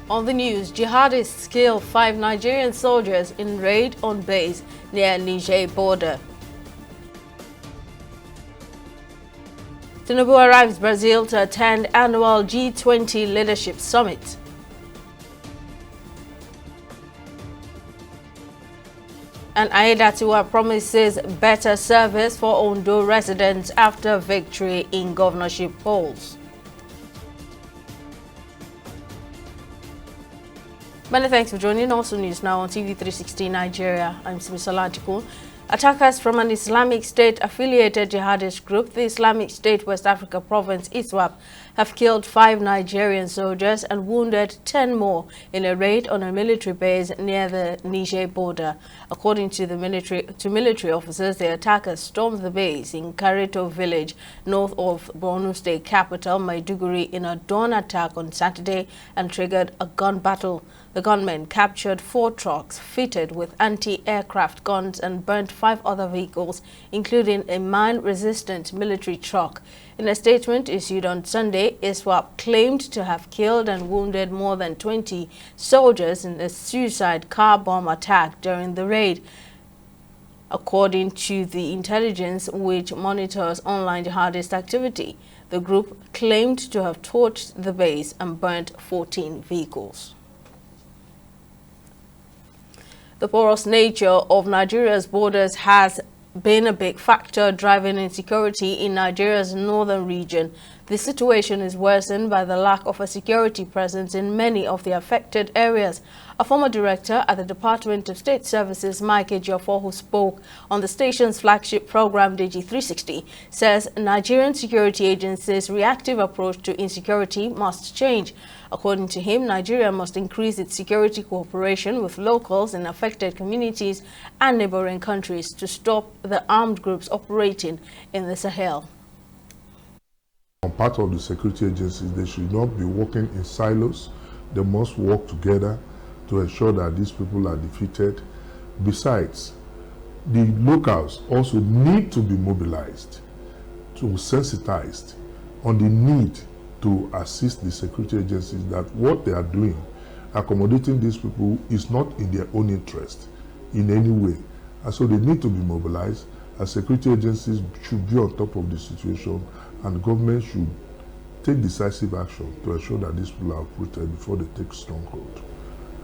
On the news, jihadists kill 5 Nigerian soldiers in raid on base near Niger border. Tinubu arrives Brazil to attend annual G20 leadership summit. And Aiyedatiwa promises better service for Ondo residents after victory in governorship polls. Many thanks for joining us on News Now on TV 360 Nigeria. I'm Simisola Atiku. Attackers from an Islamic State-affiliated jihadist group, the Islamic State West Africa Province ISWAP, have killed 5 Nigerian soldiers and wounded 10 more in a raid on a military base near the Niger border. According to the military officers, the attackers stormed the base in Kareto village, north of Borno State capital Maiduguri, in a dawn attack on Saturday and triggered a gun battle. The gunmen captured 4 trucks fitted with anti-aircraft guns and burnt 5 other vehicles, including a mine-resistant military truck. In a statement issued on Sunday, ISWAP claimed to have killed and wounded more than 20 soldiers in a suicide car bomb attack during the raid. According to the intelligence, which monitors online jihadist activity, the group claimed to have torched the base and burnt 14 vehicles. The porous nature of Nigeria's borders has been a big factor driving insecurity in Nigeria's northern region. The situation is worsened by the lack of a security presence in many of the affected areas. A former director at the Department of State Services, Mike Ejiofor, who spoke on the station's flagship program, DG 360, says Nigerian security agencies' reactive approach to insecurity must change. According to him, Nigeria must increase its security cooperation with locals in affected communities and neighboring countries to stop the armed groups operating in the Sahel. On part of the security agencies, they should not be working in silos. They must work together to ensure that these people are defeated. Besides, the locals also need to be mobilized, to sensitized on the need to assist the security agencies that what they are doing, accommodating these people, is not in their own interest in any way. And so they need to be mobilized, and security agencies should be on top of the situation, and government should take decisive action to ensure that these people are uprooted before they take stronghold.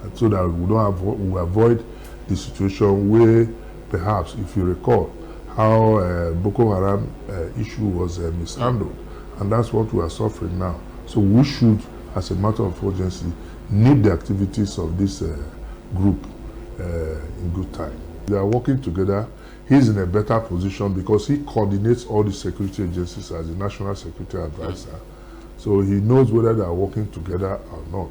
And so that we avoid the situation where perhaps, if you recall, how Boko Haram issue was mishandled, and that's what we are suffering now. So we should, as a matter of urgency, need the activities of this group in good time. They are working together. He's in a better position because he coordinates all the security agencies as the National Security Advisor. So he knows whether they are working together or not.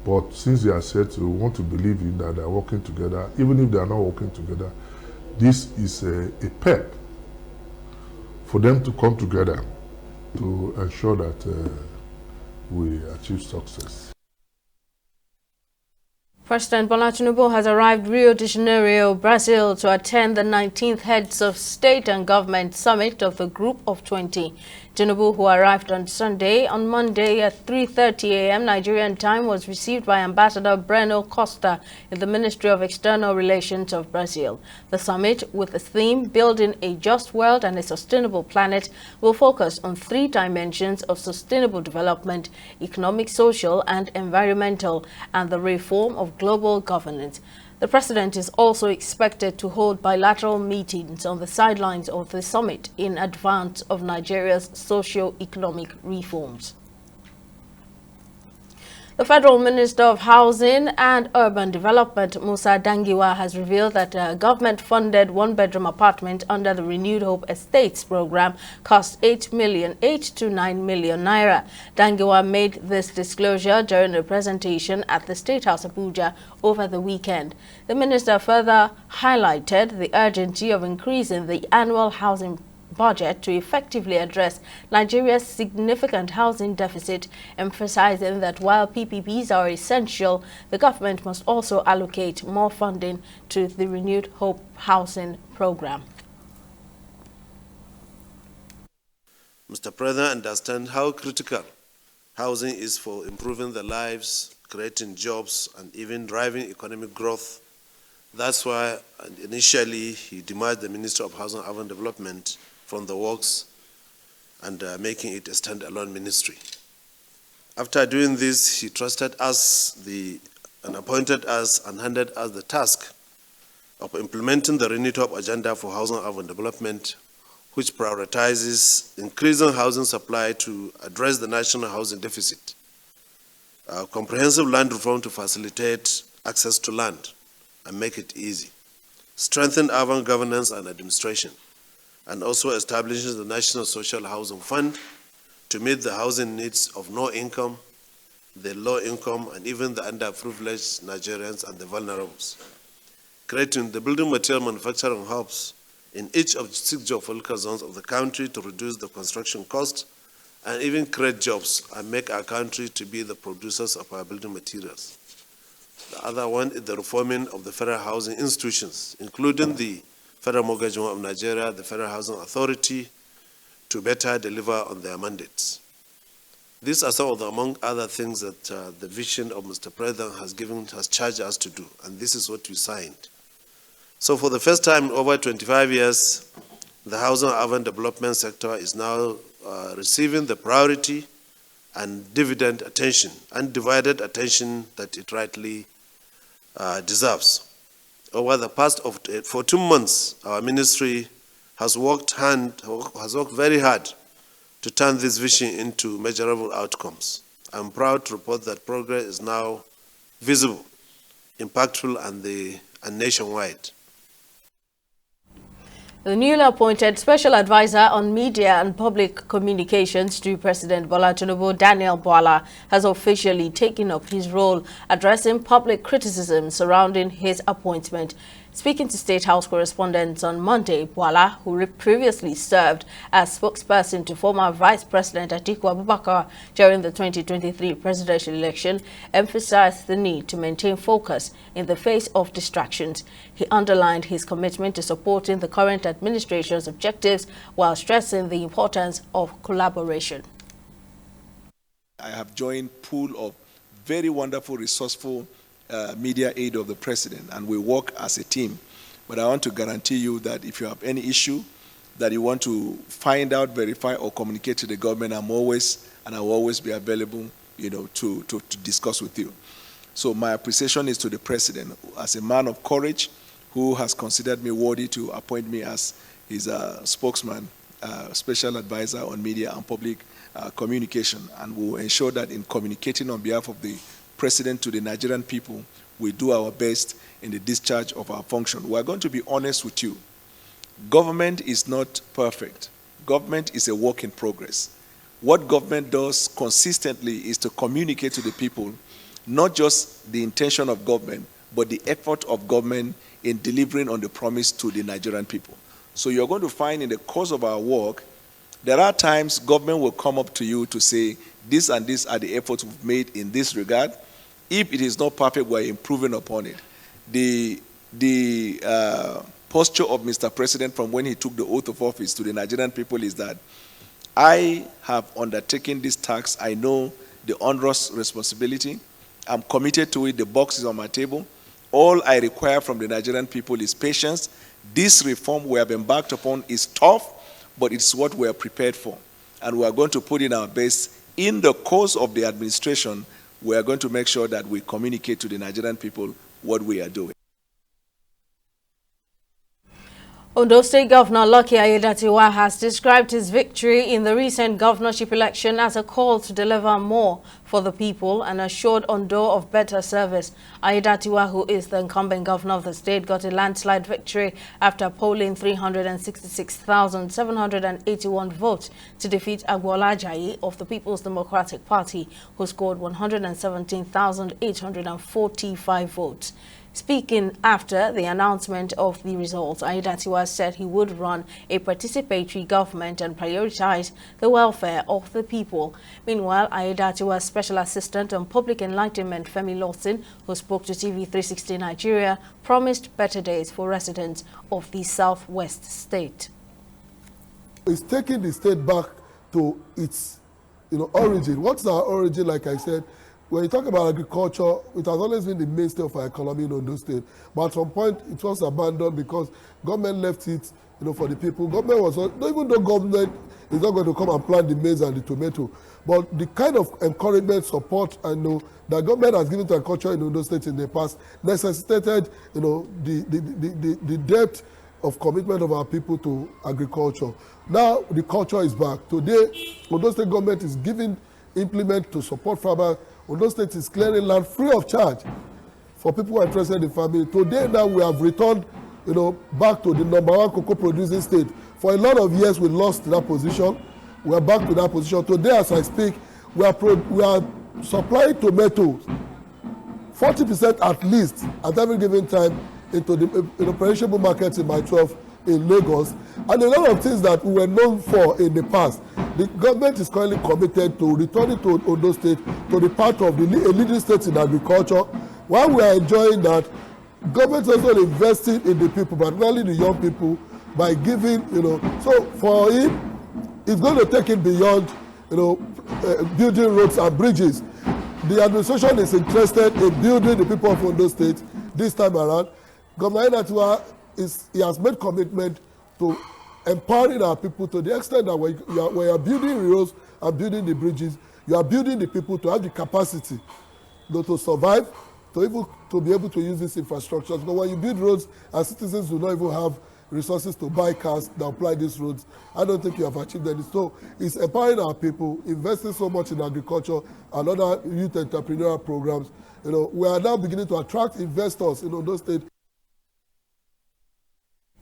But since they are said to want to believe in that they are working together, even if they are not working together, this is a pep for them to come together to ensure that we achieve success. President Bola Tinubu has arrived Rio de Janeiro, Brazil, to attend the 19th Heads of State and Government Summit of the Group of 20. Tinubu, who arrived on Monday at 3:30 a.m. Nigerian time, was received by Ambassador Breno Costa in the Ministry of External Relations of Brazil. The summit, with the theme Building a Just World and a Sustainable Planet, will focus on 3 dimensions of sustainable development: economic, social, and environmental, and the reform of global governance. The president is also expected to hold bilateral meetings on the sidelines of the summit in advance of Nigeria's socio-economic reforms. The Federal Minister of Housing and Urban Development, Musa Dangiwa, has revealed that a government-funded 1-bedroom apartment under the Renewed Hope Estates program cost 8 to 9 million naira. Dangiwa made this disclosure during a presentation at the State House Abuja over the weekend. The minister further highlighted the urgency of increasing the annual housing budget to effectively address Nigeria's significant housing deficit, emphasizing that while PPPs are essential, the government must also allocate more funding to the Renewed Hope housing program. Mr. President understands how critical housing is for improving the lives creating jobs, and even driving economic growth. That's why initially he demerged the Ministry of Housing and Urban Development from the works and making it a standalone ministry. After doing this, he trusted us and appointed us and handed us the task of implementing the renewed agenda for housing and urban development, which prioritizes increasing housing supply to address the national housing deficit, comprehensive land reform to facilitate access to land and make it easy, strengthen urban governance and administration, and also establishes the National Social Housing Fund to meet the housing needs of no income, the low income, and even the underprivileged Nigerians and the vulnerables. Creating the building material manufacturing hubs in each of the 6 geopolitical zones of the country to reduce the construction cost and even create jobs and make our country to be the producers of our building materials. The other one is the reforming of the federal housing institutions, including the Federal Mortgage of Nigeria, the Federal Housing Authority, to better deliver on their mandates. These are some of the, among other things that the vision of Mr. President has charged us to do, and this is what we signed. So for the first time in over 25 years, the housing and urban development sector is now receiving the priority and dividend attention, undivided attention that it rightly deserves. Over the past 14 months, our ministry has worked very hard to turn this vision into measurable outcomes. I'm proud to report that progress is now visible, impactful, and nationwide. The newly appointed Special Advisor on Media and Public Communications to President Bola Tinubu, Daniel Bwala, has officially taken up his role addressing public criticism surrounding his appointment. Speaking to State House correspondents on Monday, Bwala, who previously served as spokesperson to former Vice President Atiku Abubakar during the 2023 presidential election, emphasized the need to maintain focus in the face of distractions. He underlined his commitment to supporting the current administration's objectives while stressing the importance of collaboration. I have joined pool of very wonderful, resourceful media aid of the president, and we work as a team. But I want to guarantee you that if you have any issue that you want to find out, verify, or communicate to the government, I will always be available, to discuss with you. So my appreciation is to the president as a man of courage who has considered me worthy to appoint me as his spokesman, special advisor on media and public communication, and will ensure that in communicating on behalf of the President to the Nigerian people, we do our best in the discharge of our function. We are going to be honest with you. Government is not perfect. Government is a work in progress. What government does consistently is to communicate to the people, not just the intention of government, but the effort of government in delivering on the promise to the Nigerian people. So you're going to find in the course of our work, there are times government will come up to you to say, this and this are the efforts we've made in this regard. If it is not perfect, we're improving upon it. The posture of Mr. President from when he took the oath of office to the Nigerian people is that I have undertaken this task. I know the onerous responsibility. I'm committed to it. The box is on my table. All I require from the Nigerian people is patience. This reform we have embarked upon is tough, but it's what we are prepared for. And we are going to put in our best. In the course of the administration, we are going to make sure that we communicate to the Nigerian people what we are doing. Ondo State Governor Lucky Aiyedatiwa has described his victory in the recent governorship election as a call to deliver more for the people and assured Ondo of better service. Aiyedatiwa, who is the incumbent governor of the state, got a landslide victory after polling 366,781 votes to defeat Agboola Ajayi of the People's Democratic Party, who scored 117,845 votes. Speaking after the announcement of the results, Aiyedatiwa said he would run a participatory government and prioritize the welfare of the people. Meanwhile, Aiyedatiwa's Special Assistant on Public Enlightenment, Femi Lawson, who spoke to TV 360 Nigeria, promised better days for residents of the southwest state. It's taking the state back to its origin. What's our origin? Like I said, when you talk about agriculture, it has always been the mainstay of our economy in Ondo State. But at some point, it was abandoned because government left it, for the people. Government was, even though government is not going to come and plant the maize and the tomato, but the kind of encouragement, support, that government has given to agriculture in Ondo State in the past necessitated, the depth of commitment of our people to agriculture. Now the culture is back. Today, Ondo State government is giving implement to support farmers. Ondo State is clearing land free of charge for people who are interested in farming. Today now we have returned, back to the #1 cocoa producing state. For a lot of years we lost that position. We are back to that position. Today as I speak, we are supplying tomatoes 40% at least at every given time into the perishable markets in my 12 in Lagos, and a lot of things that we were known for in the past. The government is currently committed to returning to Ondo State to the part of a leading state in agriculture. While we are enjoying that, government is also investing in the people, particularly the young people, by giving, so for him, it's going to take him beyond, building roads and bridges. The administration is interested in building the people of Ondo State this time around. Governor Inatua he has made commitment to empowering our people to the extent that when you are building roads and building the bridges, you are building the people to have the capacity to survive, to be able to use these infrastructures. But when you build roads and citizens do not even have resources to buy cars that apply these roads, I don't think you have achieved that. So it's empowering our people, investing so much in agriculture and other youth entrepreneurial programs. We are now beginning to attract investors in Ondo State.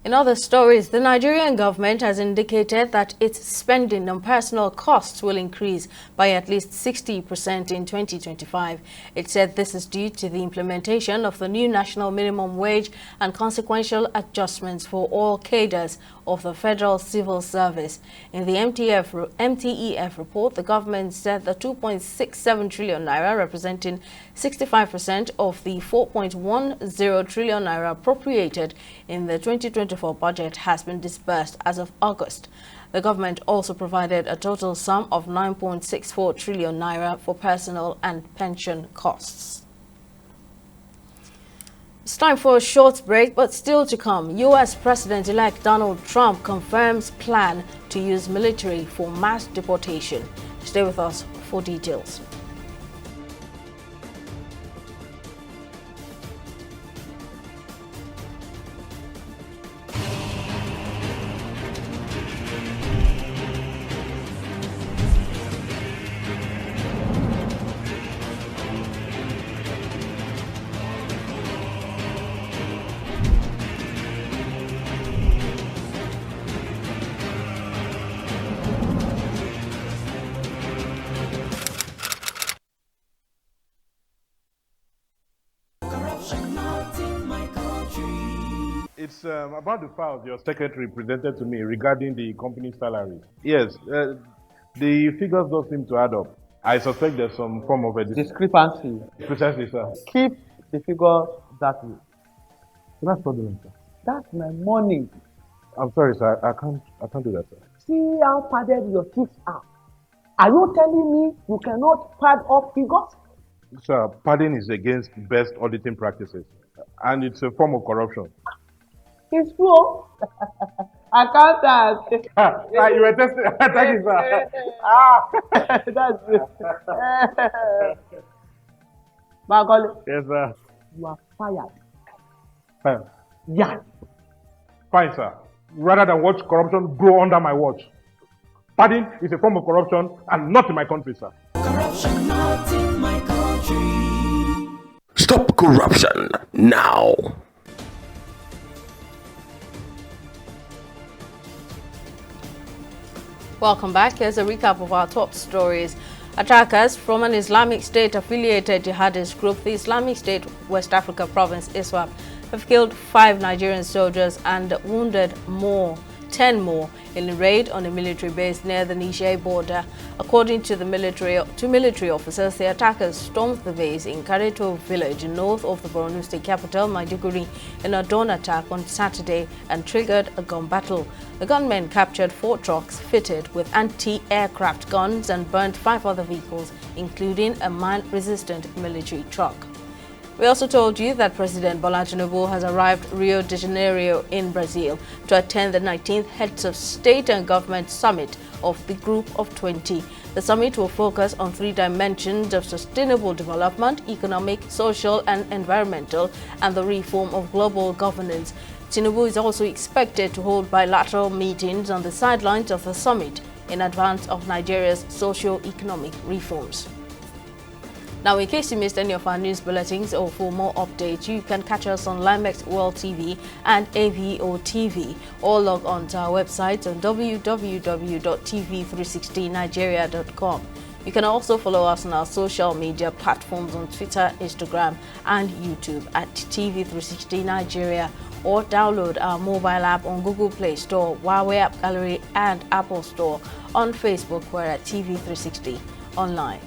In other stories, the Nigerian government has indicated that its spending on personal costs will increase by at least 60% in 2025. It said this is due to the implementation of the new national minimum wage and consequential adjustments for all cadres of the Federal Civil Service. In the MTEF report, the government said the 2.67 trillion naira, representing 65% of the 4.10 trillion naira appropriated in the 2024 budget, has been disbursed as of August. The government also provided a total sum of 9.64 trillion naira for personal and pension costs. It's time for a short break, but still to come. U.S. President-elect Donald Trump confirms plan to use military for mass deportation. Stay with us for details. It's about the files your secretary presented to me regarding the company salary. Yes, the figures don't seem to add up. I suspect there's some form of a discrepancy. Precisely, sir. Keep the figures that way. That's fraudulent, sir. That's my money. I'm sorry, sir. I can't do that, sir. See how padded your teeth are. Are you telling me you cannot pad up figures? Sir, padding is against best auditing practices, and it's a form of corruption. It's true. Accountant. You were testing. Thank you, sir. That's it. Bagoli. Yes, sir. You are fired. Fine. Yeah. Fine, sir. Rather than watch corruption grow under my watch. Padding is a form of corruption and not in my country, sir. Corruption not in my country. Stop corruption now. Welcome back. Here's a recap of our top stories. Attackers from an Islamic State-affiliated jihadist group, the Islamic State West Africa Province ISWAP, have killed 5 Nigerian soldiers and wounded more. 10 more in a raid on a military base near the Niger border. According to the military officers, the attackers stormed the base in Kareto village north of the Borno state capital, Maiduguri, in a dawn attack on Saturday and triggered a gun battle. The gunmen captured 4 trucks fitted with anti-aircraft guns and burned 5 other vehicles, including a man-resistant military truck. We also told you that President Bola Tinubu has arrived Rio de Janeiro in Brazil to attend the 19th Heads of State and Government Summit of the Group of 20. The summit will focus on 3 dimensions of sustainable development: economic, social and environmental, and the reform of global governance. Tinubu is also expected to hold bilateral meetings on the sidelines of the summit in advance of Nigeria's socio-economic reforms. Now, in case you missed any of our news bulletins or for more updates, you can catch us on Limex World TV and AVO TV, or log on to our website on www.tv360nigeria.com. You can also follow us on our social media platforms on Twitter, Instagram and YouTube at TV360 Nigeria, or download our mobile app on Google Play Store, Huawei App Gallery and Apple Store. On Facebook, we're at TV360 Online.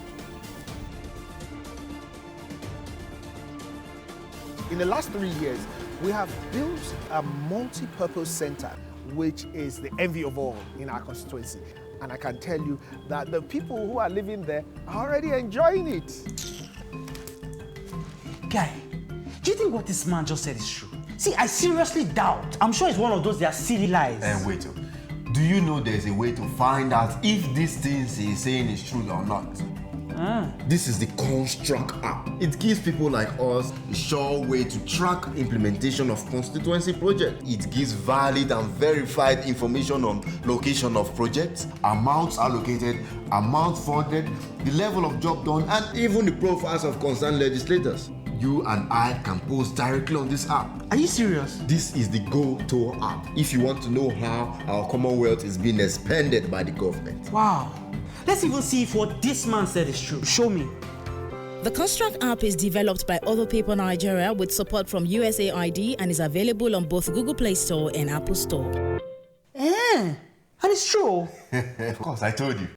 In the last 3 years, we have built a multi-purpose center, which is the envy of all in our constituency. And I can tell you that the people who are living there are already enjoying it. Guy, do you think what this man just said is true? See, I seriously doubt. I'm sure it's one of those their silly lies. Wait, do you know there's a way to find out if these things he's saying is true or not? This is the Construct app. It gives people like us a sure way to track implementation of constituency projects. It gives valid and verified information on location of projects, amounts allocated, amount funded, the level of job done, and even the profiles of concerned legislators. You and I can post directly on this app. Are you serious? This is the Go-To app if you want to know how our Commonwealth is being expanded by the government. Wow. Let's even see if what this man said is true. Show me. The Construct app is developed by Other People Nigeria with support from USAID and is available on both Google Play Store and Apple Store. And it's true. Of course, I told you.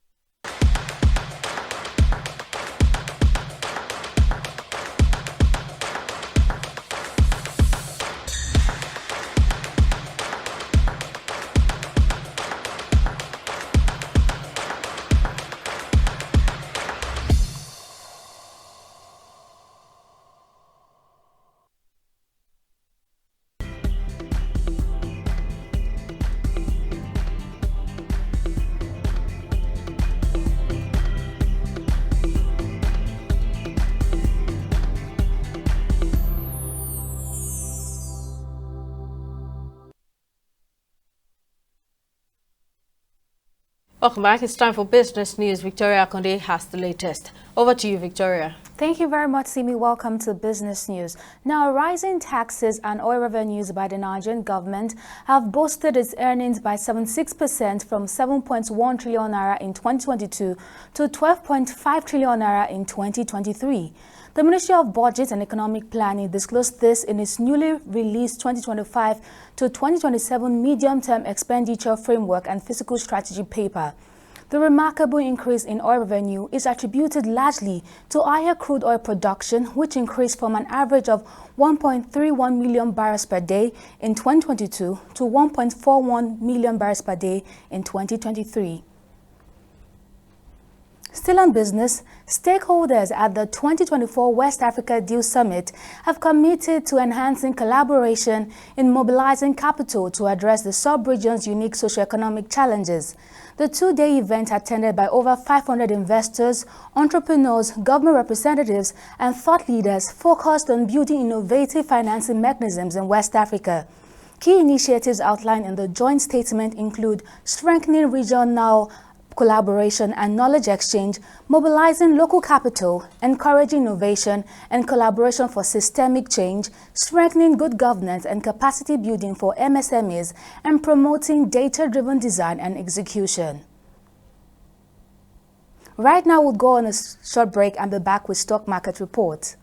Welcome back. It's time for business news. Victoria Konde has the latest. Over to you, Victoria. Thank you very much, Simi. Welcome to business news. Now, rising taxes and oil revenues by the Nigerian government have boosted its earnings by 76% from 7.1 trillion naira in 2022 to 12.5 trillion naira in 2023. The Ministry of Budget and Economic Planning disclosed this in its newly released 2025 to 2027 Medium-Term Expenditure Framework and Fiscal Strategy paper. The remarkable increase in oil revenue is attributed largely to higher crude oil production, which increased from an average of 1.31 million barrels per day in 2022 to 1.41 million barrels per day in 2023. Still on business, stakeholders at the 2024 West Africa Deal Summit have committed to enhancing collaboration in mobilizing capital to address the sub-region's unique socioeconomic challenges. The two-day event, attended by over 500 investors, entrepreneurs, government representatives, and thought leaders, focused on building innovative financing mechanisms in West Africa. Key initiatives outlined in the joint statement include strengthening regional collaboration and knowledge exchange, mobilizing local capital, encouraging innovation and collaboration for systemic change, strengthening good governance and capacity building for MSMEs, and promoting data-driven design and execution. Right now, we'll go on a short break and be back with stock market report.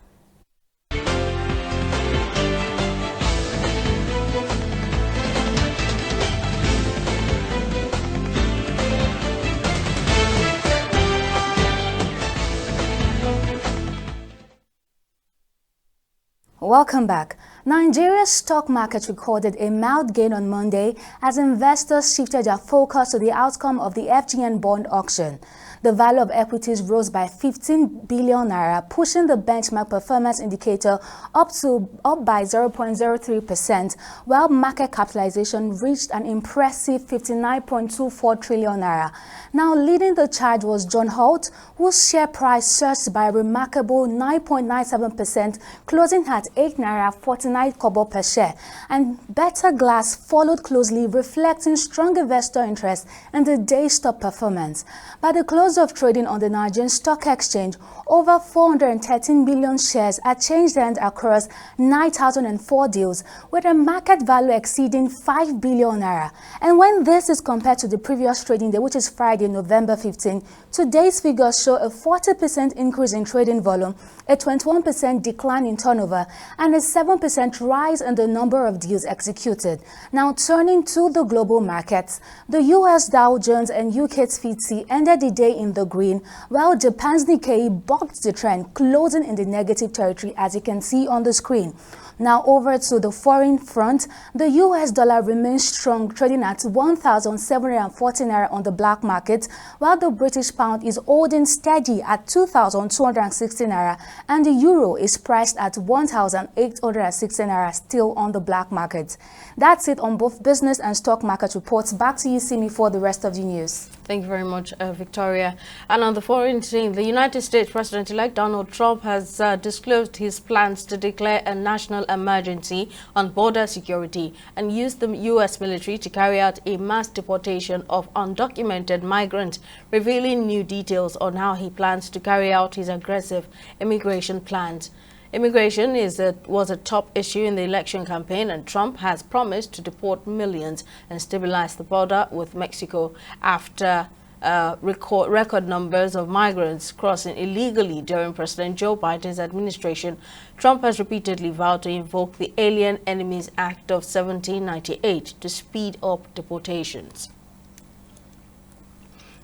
Welcome back. Nigeria's stock market recorded a mild gain on Monday as investors shifted their focus to the outcome of the FGN bond auction. The value of equities rose by 15 billion naira, pushing the benchmark performance indicator up by 0.03%, while market capitalization reached an impressive 59.24 trillion naira. Now, leading the charge was John Holt, whose share price surged by a remarkable 9.97%, closing at 8 naira 49 kobo per share. And Better Glass followed closely, reflecting strong investor interest in the day's top performance. By the close of trading on the Nigerian Stock Exchange, over 413 million shares are changed hands across 9,004 deals, with a market value exceeding 5 billion naira. And when this is compared to the previous trading day, which is Friday, November 15, today's figures show a 40% increase in trading volume, a 21% decline in turnover, and a 7% rise in the number of deals executed. Now, turning to the global markets, the US Dow Jones and UK's FTSE ended the day in the green, while Japan's Nikkei bucked the trend, closing in the negative territory, as you can see on the screen. Now over to the foreign front, the US dollar remains strong, trading at 1,740 naira on the black market, while the British pound is holding steady at 2,260 naira, and the euro is priced at 1,860 naira, still on the black market. That's it on both business and stock market reports. Back to you, Simi, for the rest of the news. Thank you very much, Victoria. And on the foreign scene, the United States President-elect Donald Trump has disclosed his plans to declare a national emergency on border security and use the U.S. military to carry out a mass deportation of undocumented migrants, revealing new details on how he plans to carry out his aggressive immigration plans. Immigration was a top issue in the election campaign, and Trump has promised to deport millions and stabilize the border with Mexico after record numbers of migrants crossing illegally during President Joe Biden's administration. Trump has repeatedly vowed to invoke the Alien Enemies Act of 1798 to speed up deportations.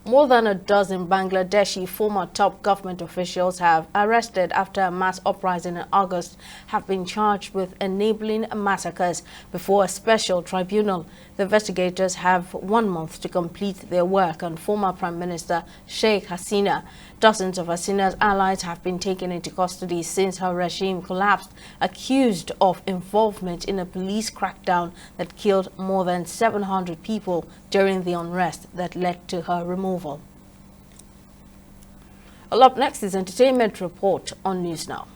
More than a dozen Bangladeshi former top government officials have arrested after a mass uprising in August have been charged with enabling massacres before a special tribunal. The investigators have 1 month to complete their work on former Prime Minister Sheikh Hasina. Dozens of Hasina's allies have been taken into custody since her regime collapsed, accused of involvement in a police crackdown that killed more than 700 people during the unrest that led to her removal. Well, up next is Entertainment Report on News Now.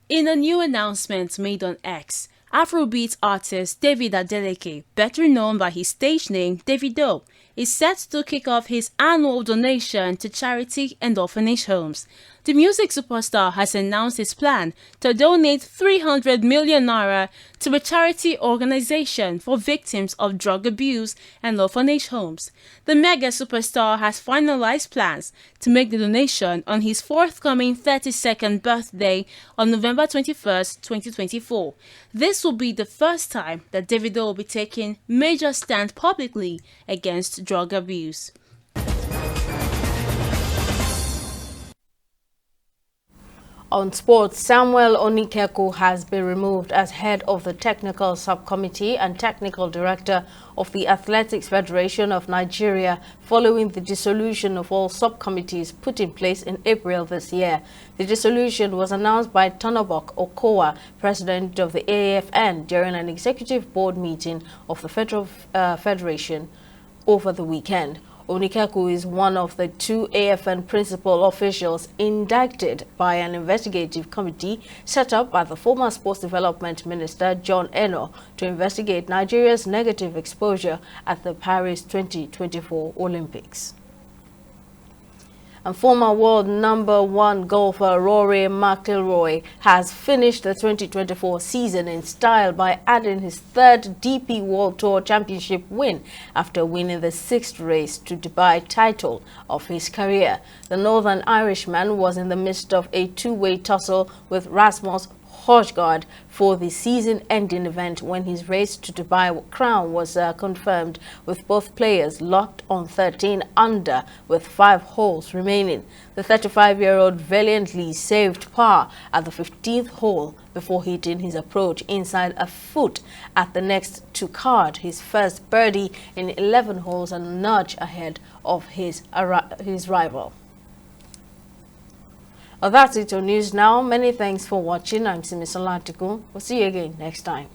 In a new announcement made on X, Afrobeat artist David Adeleke, better known by his stage name Davido, is set to kick off his annual donation to charity and orphanage homes. The music superstar has announced his plan to donate 300 million naira to a charity organization for victims of drug abuse and orphanage homes. The mega superstar has finalized plans to make the donation on his forthcoming 32nd birthday on November 21st, 2024. This will be the first time that Davido will be taking major stand publicly against drug abuse. On sports, Samuel Onikeku has been removed as head of the technical subcommittee and technical director of the Athletics Federation of Nigeria following the dissolution of all subcommittees put in place in April this year. The dissolution was announced by Tonobok Okowa, president of the AAFN, during an executive board meeting of the Federal Federation over the weekend. Onikeku is one of the 2 AFN principal officials indicted by an investigative committee set up by the former Sports Development Minister John Eno to investigate Nigeria's negative exposure at the Paris 2024 Olympics. And former world #1 golfer Rory McIlroy has finished the 2024 season in style by adding his third DP World Tour Championship win after winning the 6th race to Dubai title of his career. The Northern Irishman was in the midst of a two-way tussle with Rasmus Højgaard for the season-ending event when his race to Dubai crown was confirmed, with both players locked on 13 under with 5 holes remaining. The 35-year-old valiantly saved par at the 15th hole before hitting his approach inside a foot at the next to card his first birdie in 11 holes and a nudge ahead of his rival. Well, that's it on News Now. Many thanks for watching. I'm Simi Salatiku. We'll see you again next time.